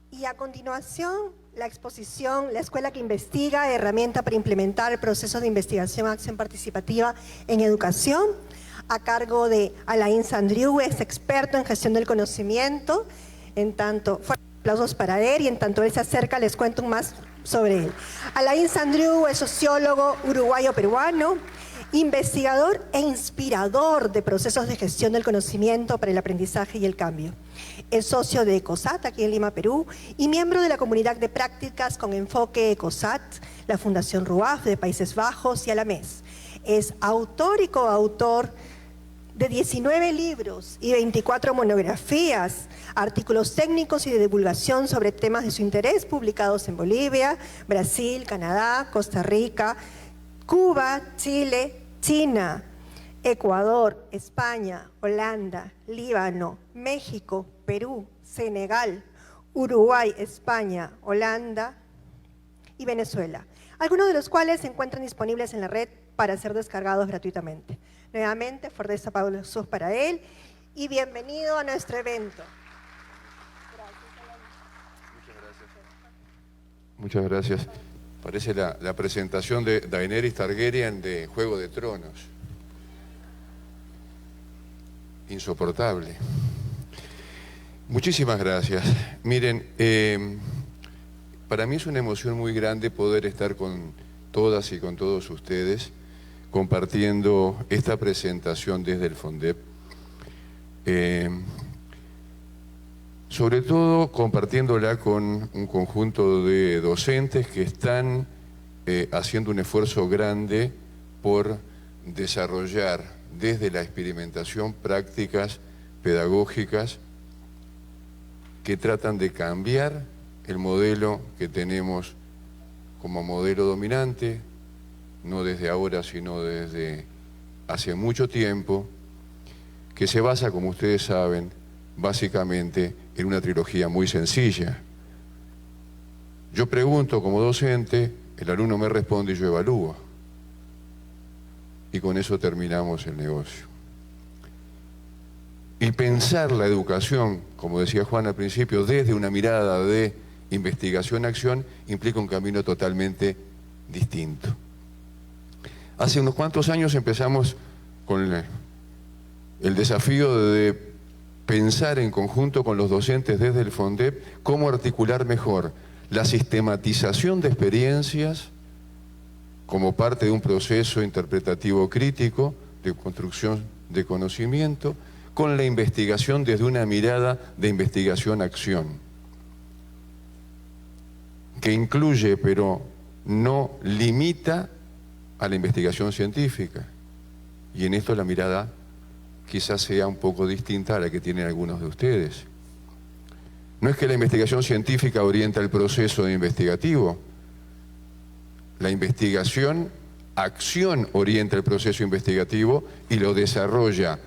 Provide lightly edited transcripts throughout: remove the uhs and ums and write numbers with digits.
Y a continuación, la exposición La Escuela que Investiga, herramienta para implementar el proceso de investigación acción participativa en educación, a cargo de Alain Sandriou, ex experto en gestión del conocimiento. En tanto, fuertes aplausos para él, y en tanto él se acerca, les cuento más sobre él. Alain Sandriou es sociólogo uruguayo-peruano, investigador e inspirador de procesos de gestión del conocimiento para el aprendizaje y el cambio. Es socio de ECOSAT, aquí en Lima, Perú, y miembro de la comunidad de prácticas con enfoque ECOSAT, la Fundación RUAF de Países Bajos y Alamés. Es autor y coautor de 19 libros y 24 monografías, artículos técnicos y de divulgación sobre temas de su interés, publicados en Bolivia, Brasil, Canadá, Costa Rica, Cuba, Chile, China, Ecuador, España, Holanda, Líbano, México, Perú, Senegal, Uruguay, España, Holanda y Venezuela, algunos de los cuales se encuentran disponibles en la red para ser descargados gratuitamente. Nuevamente, fuertes aplausos para él y bienvenido a nuestro evento. Muchas gracias. Parece la presentación de Daenerys Targaryen de Juego de Tronos. Insoportable. Muchísimas gracias. Miren, para mí es una emoción muy grande poder estar con todas y con todos ustedes compartiendo esta presentación desde el FONDEP. Sobre todo compartiéndola con un conjunto de docentes que están haciendo un esfuerzo grande por desarrollar desde la experimentación prácticas pedagógicas que tratan de cambiar el modelo que tenemos como modelo dominante, no desde ahora, sino desde hace mucho tiempo, que se basa, como ustedes saben, básicamente en una trilogía muy sencilla. Yo pregunto como docente, el alumno me responde y yo evalúo. Y con eso terminamos el negocio. Y pensar la educación, como decía Juan al principio, desde una mirada de investigación-acción, implica un camino totalmente distinto. Hace unos cuantos años empezamos con el desafío de pensar en conjunto con los docentes desde el FONDEP cómo articular mejor la sistematización de experiencias como parte de un proceso interpretativo crítico de construcción de conocimiento con la investigación desde una mirada de investigación-acción que incluye pero no limita a la investigación científica, y en esto la mirada quizás sea un poco distinta a la que tienen algunos de ustedes. No es que la investigación científica orienta el proceso investigativo. La investigación-acción orienta el proceso investigativo y lo desarrolla,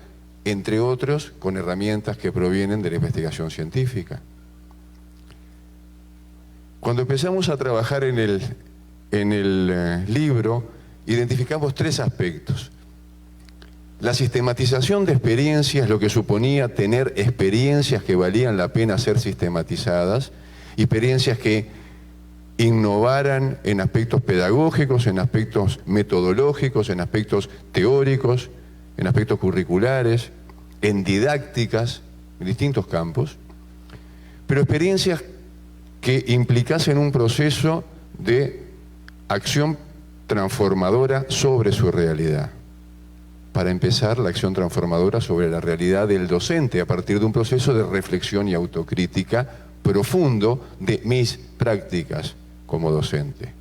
entre otros, con herramientas que provienen de la investigación científica. Cuando empezamos a trabajar en el libro, identificamos tres aspectos. La sistematización de experiencias, lo que suponía tener experiencias que valían la pena ser sistematizadas, experiencias que innovaran en aspectos pedagógicos, en aspectos metodológicos, en aspectos teóricos, en aspectos curriculares, en didácticas, en distintos campos, pero experiencias que implicasen un proceso de acción transformadora sobre su realidad. Para empezar, la acción transformadora sobre la realidad del docente a partir de un proceso de reflexión y autocrítica profundo de mis prácticas como docente,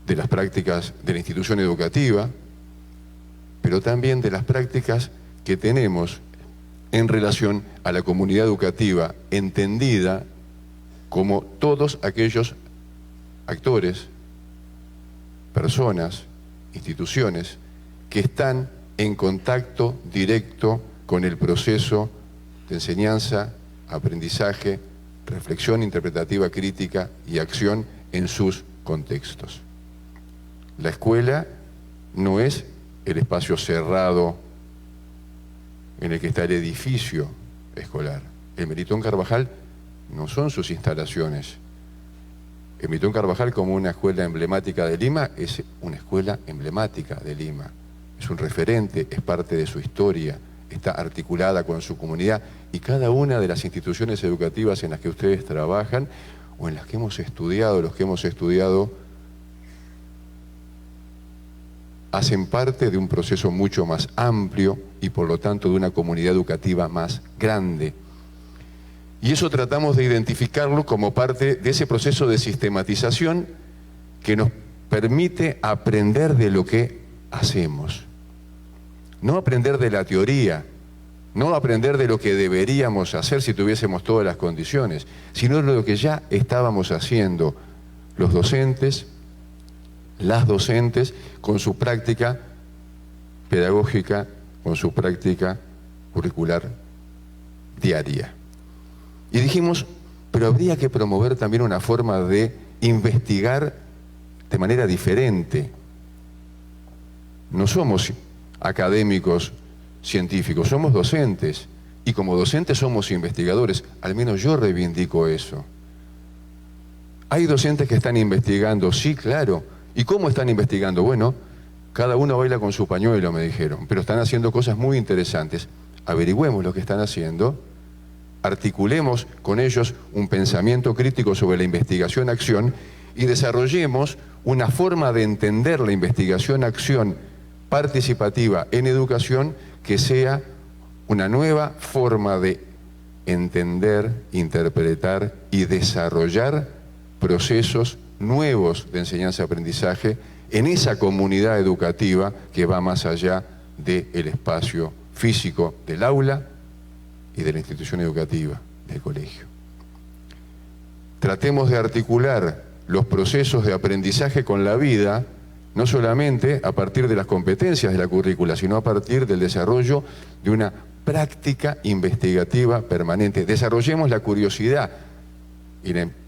de las prácticas de la institución educativa, pero también de las prácticas que tenemos en relación a la comunidad educativa, entendida como todos aquellos actores, personas, instituciones que están en contacto directo con el proceso de enseñanza, aprendizaje, reflexión interpretativa crítica y acción en sus contextos. La escuela no es el espacio cerrado en el que está el edificio escolar. El Melitón Carvajal no son sus instalaciones. El Melitón Carvajal, como una escuela emblemática de Lima, es una escuela emblemática de Lima. Es un referente, es parte de su historia, está articulada con su comunidad, y cada una de las instituciones educativas en las que ustedes trabajan o en las que hemos estudiado, los que hemos estudiado, hacen parte de un proceso mucho más amplio y por lo tanto de una comunidad educativa más grande. Y eso tratamos de identificarlo como parte de ese proceso de sistematización que nos permite aprender de lo que hacemos. No aprender de la teoría, no aprender de lo que deberíamos hacer si tuviésemos todas las condiciones, sino de lo que ya estábamos haciendo los docentes, las docentes, con su práctica pedagógica, con su práctica curricular diaria. Y dijimos, pero habría que promover también una forma de investigar de manera diferente. No somos académicos científicos, somos docentes, y como docentes somos investigadores, al menos yo reivindico eso. ¿Hay docentes que están investigando? Sí, claro. ¿Y cómo están investigando? Bueno, cada uno baila con su pañuelo, me dijeron, pero están haciendo cosas muy interesantes. Averigüemos lo que están haciendo, articulemos con ellos un pensamiento crítico sobre la investigación-acción y desarrollemos una forma de entender la investigación-acción participativa en educación que sea una nueva forma de entender, interpretar y desarrollar procesos nuevos de enseñanza-aprendizaje en esa comunidad educativa que va más allá del espacio físico del aula y de la institución educativa, del colegio. Tratemos de articular los procesos de aprendizaje con la vida, no solamente a partir de las competencias de la currícula, sino a partir del desarrollo de una práctica investigativa permanente. Desarrollemos la curiosidad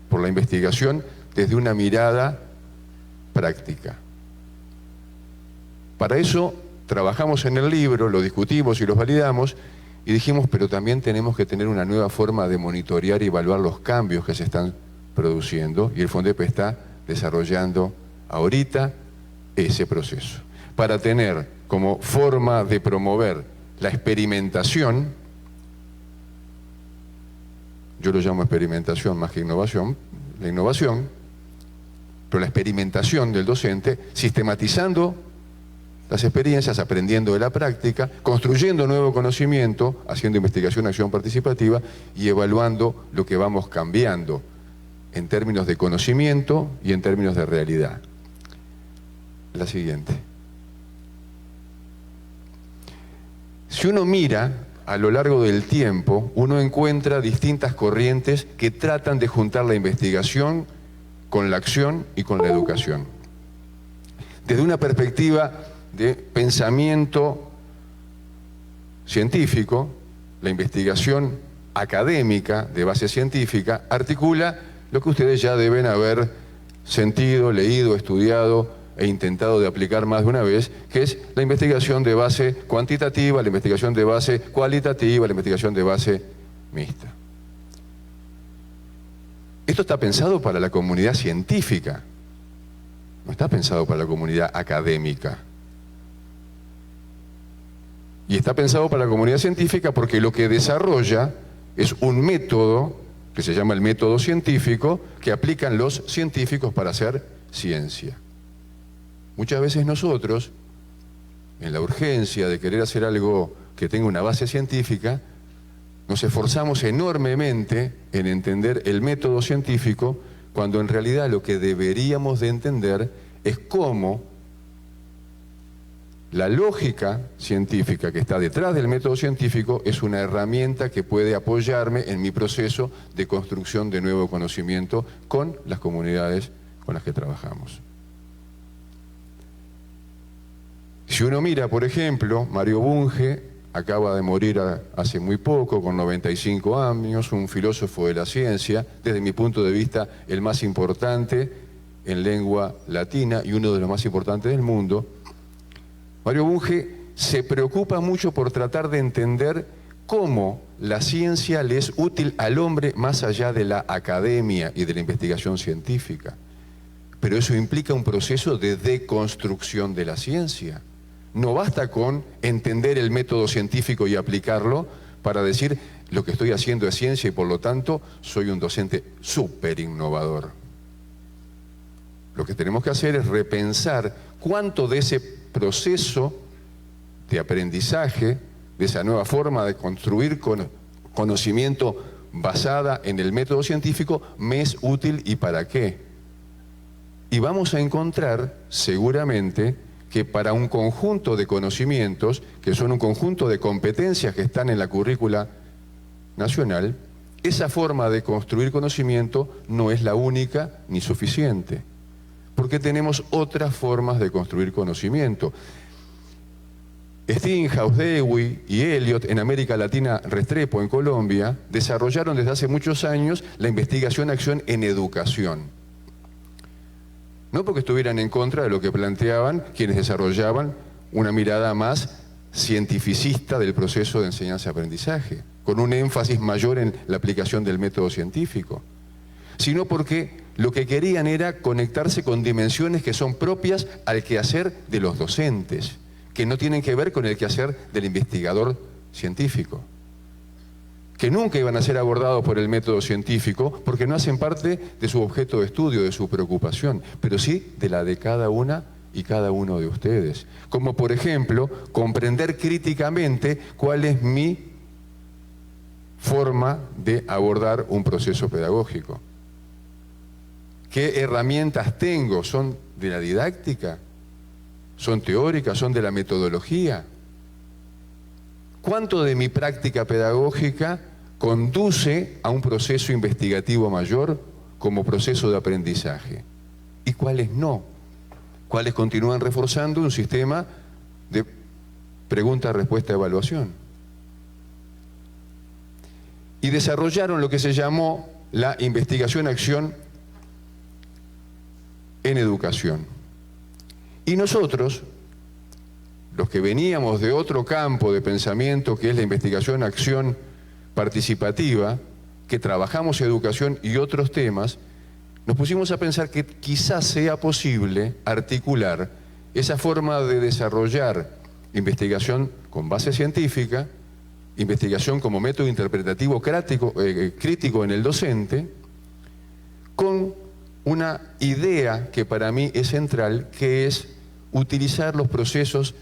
por la investigación desde una mirada práctica. Para eso trabajamos en el libro, lo discutimos y los validamos, y dijimos, pero también tenemos que tener una nueva forma de monitorear y evaluar los cambios que se están produciendo, y el FONDEP está desarrollando ahorita ese proceso, para tener como forma de promover la experimentación, yo lo llamo experimentación más que innovación, la innovación, pero la experimentación del docente, sistematizando las experiencias, aprendiendo de la práctica, construyendo nuevo conocimiento, haciendo investigación, acción participativa y evaluando lo que vamos cambiando en términos de conocimiento y en términos de realidad. La siguiente. Si uno mira a lo largo del tiempo, uno encuentra distintas corrientes que tratan de juntar la investigación con la acción y con la educación. Desde una perspectiva de pensamiento científico, la investigación académica de base científica articula lo que ustedes ya deben haber sentido, leído, estudiado e intentado de aplicar más de una vez, que es la investigación de base cuantitativa, la investigación de base cualitativa, la investigación de base mixta. Esto está pensado para la comunidad científica, no está pensado para la comunidad académica. Y está pensado para la comunidad científica porque lo que desarrolla es un método que se llama el método científico que aplican los científicos para hacer ciencia. Muchas veces nosotros, en la urgencia de querer hacer algo que tenga una base científica, nos esforzamos enormemente en entender el método científico cuando en realidad lo que deberíamos de entender es cómo la lógica científica que está detrás del método científico es una herramienta que puede apoyarme en mi proceso de construcción de nuevo conocimiento con las comunidades con las que trabajamos. Si uno mira, por ejemplo, Mario Bunge acaba de morir hace muy poco, con 95 años, un filósofo de la ciencia, desde mi punto de vista el más importante en lengua latina y uno de los más importantes del mundo. Mario Bunge se preocupa mucho por tratar de entender cómo la ciencia le es útil al hombre más allá de la academia y de la investigación científica. Pero eso implica un proceso de deconstrucción de la ciencia. No basta con entender el método científico y aplicarlo para decir lo que estoy haciendo es ciencia y por lo tanto soy un docente súper innovador. Lo que tenemos que hacer es repensar cuánto de ese proceso de aprendizaje, de esa nueva forma de construir conocimiento basada en el método científico, me es útil y para qué. Y vamos a encontrar seguramente que para un conjunto de conocimientos, que son un conjunto de competencias que están en la currícula nacional, esa forma de construir conocimiento no es la única ni suficiente, porque tenemos otras formas de construir conocimiento. Stinghouse, Dewey y Elliot en América Latina, Restrepo en Colombia, desarrollaron desde hace muchos años la investigación-acción en educación. No porque estuvieran en contra de lo que planteaban quienes desarrollaban una mirada más cientificista del proceso de enseñanza-aprendizaje, con un énfasis mayor en la aplicación del método científico, sino porque lo que querían era conectarse con dimensiones que son propias al quehacer de los docentes, que no tienen que ver con el quehacer del investigador científico, que nunca iban a ser abordados por el método científico porque no hacen parte de su objeto de estudio, de su preocupación, pero sí de la de cada una y cada uno de ustedes. Como por ejemplo, comprender críticamente cuál es mi forma de abordar un proceso pedagógico. ¿Qué herramientas tengo? ¿Son de la didáctica? ¿Son teóricas? ¿Son de la metodología? ¿Cuánto de mi práctica pedagógica conduce a un proceso investigativo mayor como proceso de aprendizaje? ¿Y cuáles no? ¿Cuáles continúan reforzando un sistema de pregunta, respuesta, evaluación? Y desarrollaron lo que se llamó la investigación-acción en educación. Y nosotros, los que veníamos de otro campo de pensamiento, que es la investigación-acción participativa, que trabajamos educación y otros temas, nos pusimos a pensar que quizás sea posible articular esa forma de desarrollar investigación con base científica, investigación como método interpretativo crítico en el docente, con una idea que para mí es central, que es utilizar los procesos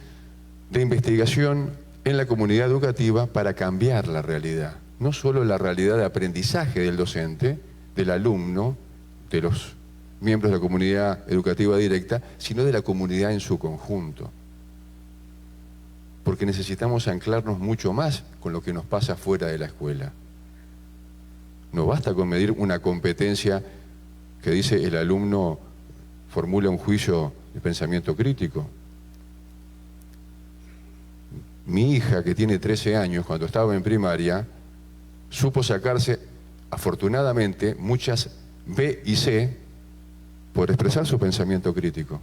de investigación en la comunidad educativa para cambiar la realidad. No solo la realidad de aprendizaje del docente, del alumno, de los miembros de la comunidad educativa directa, sino de la comunidad en su conjunto. Porque necesitamos anclarnos mucho más con lo que nos pasa fuera de la escuela. No basta con medir una competencia que dice el alumno formula un juicio de pensamiento crítico. Mi hija, que tiene 13 años, cuando estaba en primaria, supo sacarse, afortunadamente, muchas B y C por expresar su pensamiento crítico.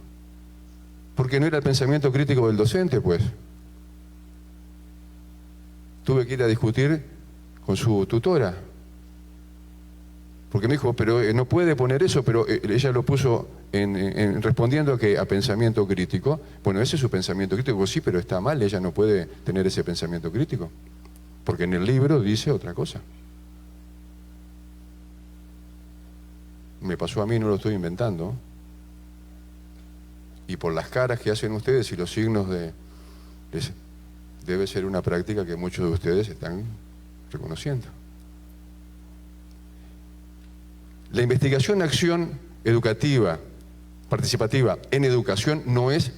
Porque no era el pensamiento crítico del docente, pues. Tuve que ir a discutir con su tutora. Porque me dijo, pero no puede poner eso, pero ella lo puso respondiendo a pensamiento crítico. Bueno, ese es su pensamiento crítico, sí, pero está mal, ella no puede tener ese pensamiento crítico. Porque en el libro dice otra cosa. Me pasó a mí, no lo estoy inventando. Y por las caras que hacen ustedes y los signos debe ser una práctica que muchos de ustedes están reconociendo. La investigación-acción educativa, participativa en educación no es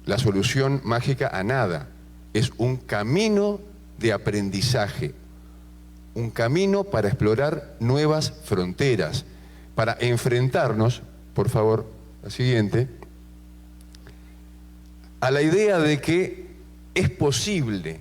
la solución mágica a nada. Es un camino de aprendizaje, un camino para explorar nuevas fronteras, para enfrentarnos, por favor, la siguiente, a la idea de que es posible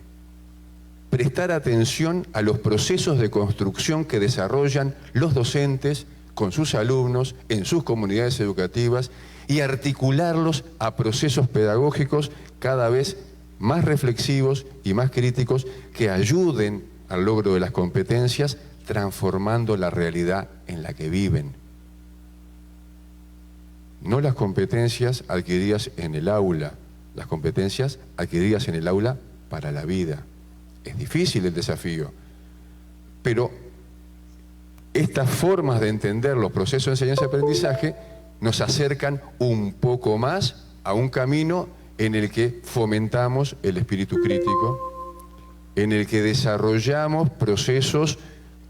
prestar atención a los procesos de construcción que desarrollan los docentes con sus alumnos en sus comunidades educativas y articularlos a procesos pedagógicos cada vez más reflexivos y más críticos que ayuden al logro de las competencias, transformando la realidad en la que viven. No las competencias adquiridas en el aula, las competencias adquiridas en el aula para la vida. Es difícil el desafío, pero estas formas de entender los procesos de enseñanza-aprendizaje nos acercan un poco más a un camino en el que fomentamos el espíritu crítico, en el que desarrollamos procesos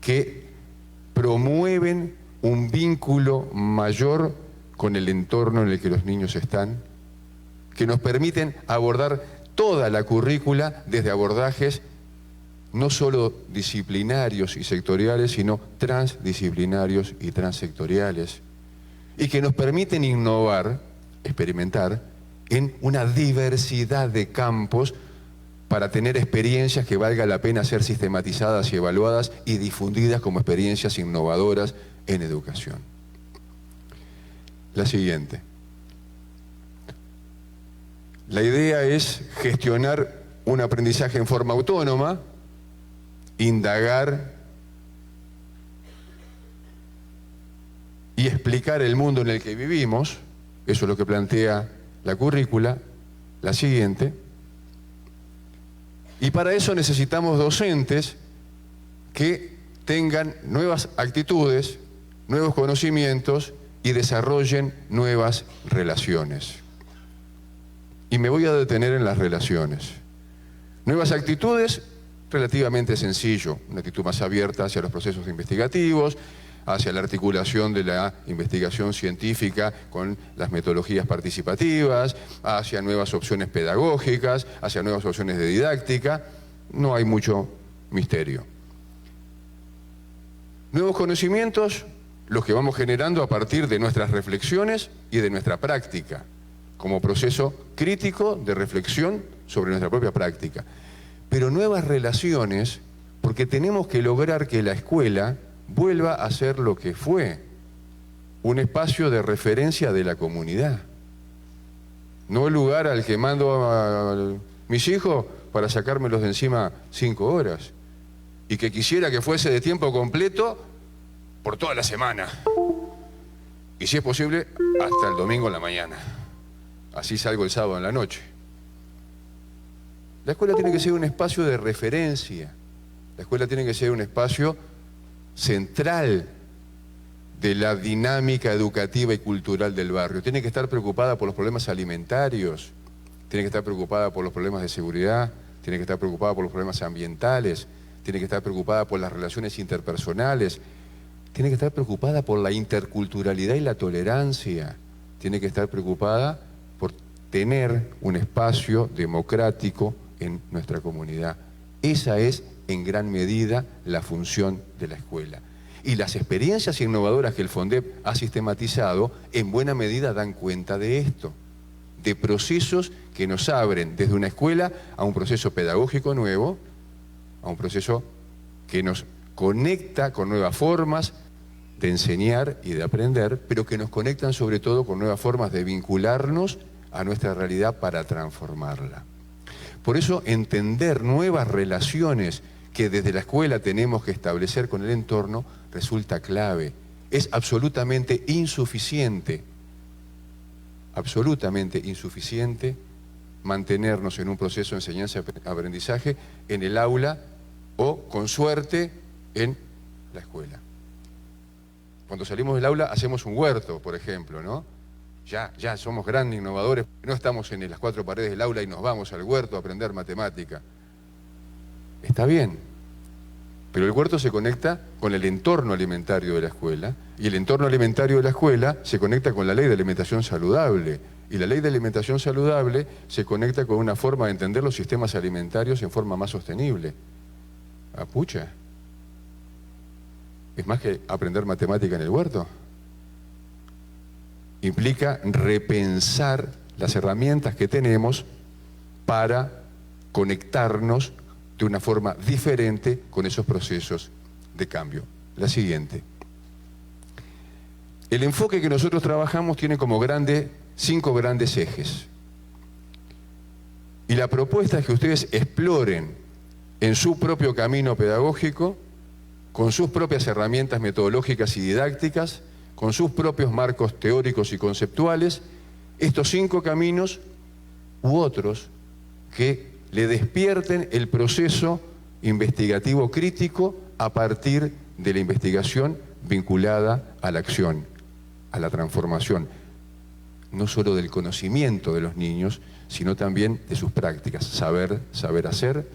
que promueven un vínculo mayor con el entorno en el que los niños están, que nos permiten abordar toda la currícula desde abordajes no solo disciplinarios y sectoriales, sino transdisciplinarios y transsectoriales, y que nos permiten innovar, experimentar, en una diversidad de campos para tener experiencias que valga la pena ser sistematizadas y evaluadas y difundidas como experiencias innovadoras en educación. La siguiente. La idea es gestionar un aprendizaje en forma autónoma, indagar y explicar el mundo en el que vivimos. Eso es lo que plantea la currícula. La siguiente. Y para eso necesitamos docentes que tengan nuevas actitudes, nuevos conocimientos y desarrollen nuevas relaciones. Y me voy a detener en las relaciones. Nuevas actitudes, relativamente sencillo, una actitud más abierta hacia los procesos investigativos, hacia la articulación de la investigación científica con las metodologías participativas, hacia nuevas opciones pedagógicas, hacia nuevas opciones de didáctica. No hay mucho misterio. Nuevos conocimientos, los que vamos generando a partir de nuestras reflexiones y de nuestra práctica, como proceso crítico de reflexión sobre nuestra propia práctica. Pero nuevas relaciones, porque tenemos que lograr que la escuela vuelva a ser lo que fue, un espacio de referencia de la comunidad. No el lugar al que mando a mis hijos para sacármelos de encima 5 horas. Y que quisiera que fuese de tiempo completo por toda la semana. Y si es posible, hasta el domingo en la mañana. Así salgo el sábado en la noche. La escuela tiene que ser un espacio de referencia. La escuela tiene que ser un espacio central de la dinámica educativa y cultural del barrio. Tiene que estar preocupada por los problemas alimentarios, tiene que estar preocupada por los problemas de seguridad, tiene que estar preocupada por los problemas ambientales, tiene que estar preocupada por las relaciones interpersonales, tiene que estar preocupada por la interculturalidad y la tolerancia, tiene que estar preocupada por tener un espacio democrático en nuestra comunidad. Esa es, en gran medida, la función de la escuela. Y las experiencias innovadoras que el FONDEP ha sistematizado, en buena medida dan cuenta de esto, de procesos que nos abren desde una escuela a un proceso pedagógico nuevo, a un proceso que nos conecta con nuevas formas de enseñar y de aprender, pero que nos conectan sobre todo con nuevas formas de vincularnos a nuestra realidad para transformarla. Por eso, entender nuevas relaciones que desde la escuela tenemos que establecer con el entorno resulta clave. Es absolutamente insuficiente mantenernos en un proceso de enseñanza-aprendizaje en el aula o, con suerte, en la escuela. Cuando salimos del aula hacemos un huerto, por ejemplo, ¿no? Ya somos grandes innovadores, no estamos en las 4 paredes del aula y nos vamos al huerto a aprender matemática. Está bien, pero el huerto se conecta con el entorno alimentario de la escuela, y el entorno alimentario de la escuela se conecta con la ley de alimentación saludable, y la ley de alimentación saludable se conecta con una forma de entender los sistemas alimentarios en forma más sostenible. Pucha, ¿es más que aprender matemática en el huerto? Implica repensar las herramientas que tenemos para conectarnos de una forma diferente con esos procesos de cambio. La siguiente. El enfoque que nosotros trabajamos tiene como 5 grandes ejes. Y la propuesta es que ustedes exploren en su propio camino pedagógico, con sus propias herramientas metodológicas y didácticas, con sus propios marcos teóricos y conceptuales, estos 5 caminos u otros que le despierten el proceso investigativo crítico a partir de la investigación vinculada a la acción, a la transformación, no solo del conocimiento de los niños, sino también de sus prácticas, saber hacer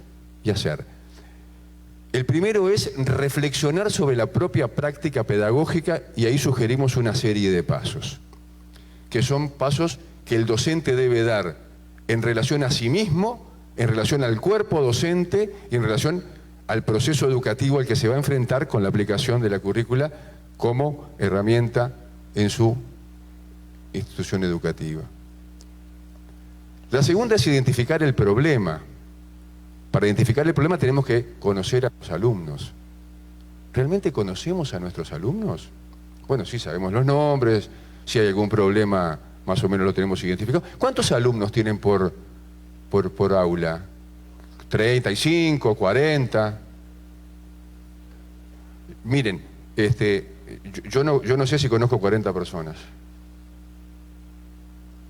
y hacer. El primero es reflexionar sobre la propia práctica pedagógica y ahí sugerimos una serie de pasos, que son pasos que el docente debe dar en relación a sí mismo, en relación al cuerpo docente y en relación al proceso educativo al que se va a enfrentar con la aplicación de la currícula como herramienta en su institución educativa. La segunda es identificar el problema. Para identificar el problema tenemos que conocer a los alumnos. ¿Realmente conocemos a nuestros alumnos? Bueno, sí sabemos los nombres, si hay algún problema más o menos lo tenemos identificado. ¿Cuántos alumnos tienen por aula? ¿35, 40? Miren, yo no sé si conozco 40 personas.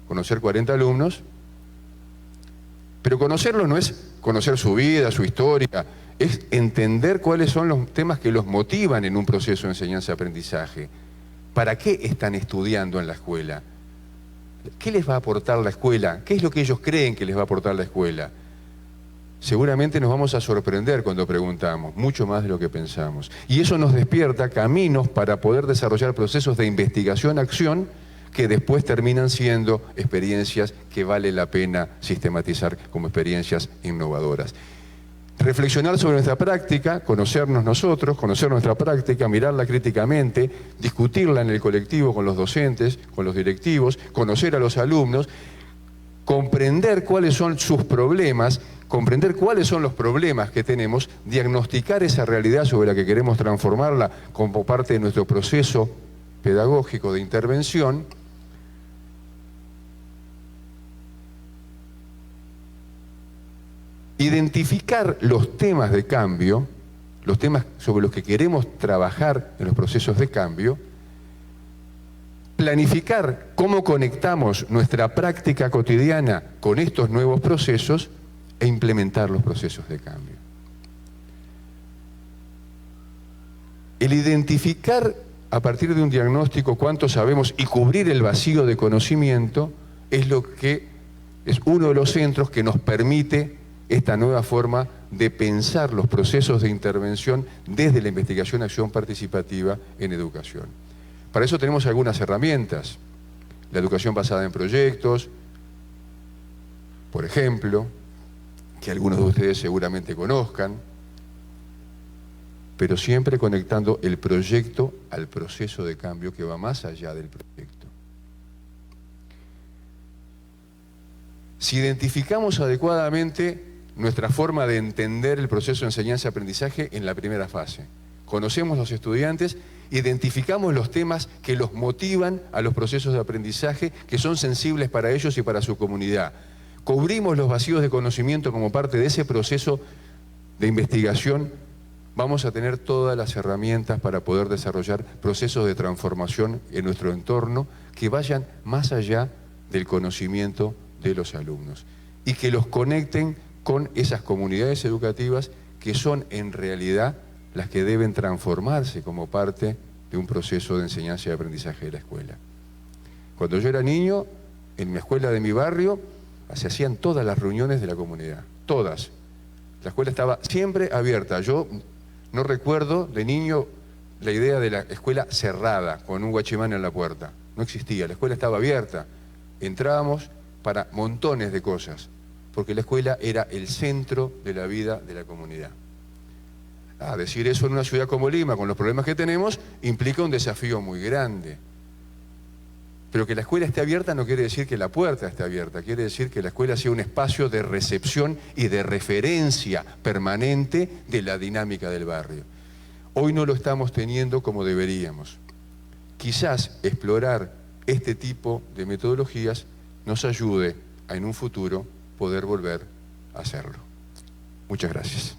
Conocer 40 alumnos, pero conocerlos no es conocer su vida, su historia, es entender cuáles son los temas que los motivan en un proceso de enseñanza-aprendizaje. ¿Para qué están estudiando en la escuela? ¿Qué les va a aportar la escuela? ¿Qué es lo que ellos creen que les va a aportar la escuela? Seguramente nos vamos a sorprender cuando preguntamos, mucho más de lo que pensamos. Y eso nos despierta caminos para poder desarrollar procesos de investigación-acción que después terminan siendo experiencias que vale la pena sistematizar como experiencias innovadoras. Reflexionar sobre nuestra práctica, conocernos nosotros, conocer nuestra práctica, mirarla críticamente, discutirla en el colectivo con los docentes, con los directivos, conocer a los alumnos, comprender cuáles son sus problemas, comprender cuáles son los problemas que tenemos, diagnosticar esa realidad sobre la que queremos transformarla como parte de nuestro proceso pedagógico de intervención, identificar los temas de cambio, los temas sobre los que queremos trabajar en los procesos de cambio, planificar cómo conectamos nuestra práctica cotidiana con estos nuevos procesos e implementar los procesos de cambio. El identificar a partir de un diagnóstico cuánto sabemos y cubrir el vacío de conocimiento es uno de los centros que nos permite esta nueva forma de pensar los procesos de intervención desde la investigación-acción participativa en educación. Para eso tenemos algunas herramientas. La educación basada en proyectos, por ejemplo, que algunos de ustedes seguramente conozcan, pero siempre conectando el proyecto al proceso de cambio que va más allá del proyecto. Si identificamos adecuadamente nuestra forma de entender el proceso de enseñanza-aprendizaje en la primera fase, conocemos los estudiantes, identificamos los temas que los motivan a los procesos de aprendizaje, que son sensibles para ellos y para su comunidad. Cubrimos los vacíos de conocimiento como parte de ese proceso de investigación, vamos a tener todas las herramientas para poder desarrollar procesos de transformación en nuestro entorno que vayan más allá del conocimiento de los alumnos y que los conecten con esas comunidades educativas que son en realidad las que deben transformarse como parte de un proceso de enseñanza y aprendizaje de la escuela. Cuando yo era niño, en mi escuela de mi barrio, se hacían todas las reuniones de la comunidad, todas. La escuela estaba siempre abierta. Yo no recuerdo de niño la idea de la escuela cerrada, con un guachimán en la puerta. No existía, la escuela estaba abierta. Entrábamos para montones de cosas, porque la escuela era el centro de la vida de la comunidad. Decir eso en una ciudad como Lima, con los problemas que tenemos, implica un desafío muy grande. Pero que la escuela esté abierta no quiere decir que la puerta esté abierta, quiere decir que la escuela sea un espacio de recepción y de referencia permanente de la dinámica del barrio. Hoy no lo estamos teniendo como deberíamos. Quizás explorar este tipo de metodologías nos ayude a, en un futuro, poder volver hacerlo. Muchas gracias.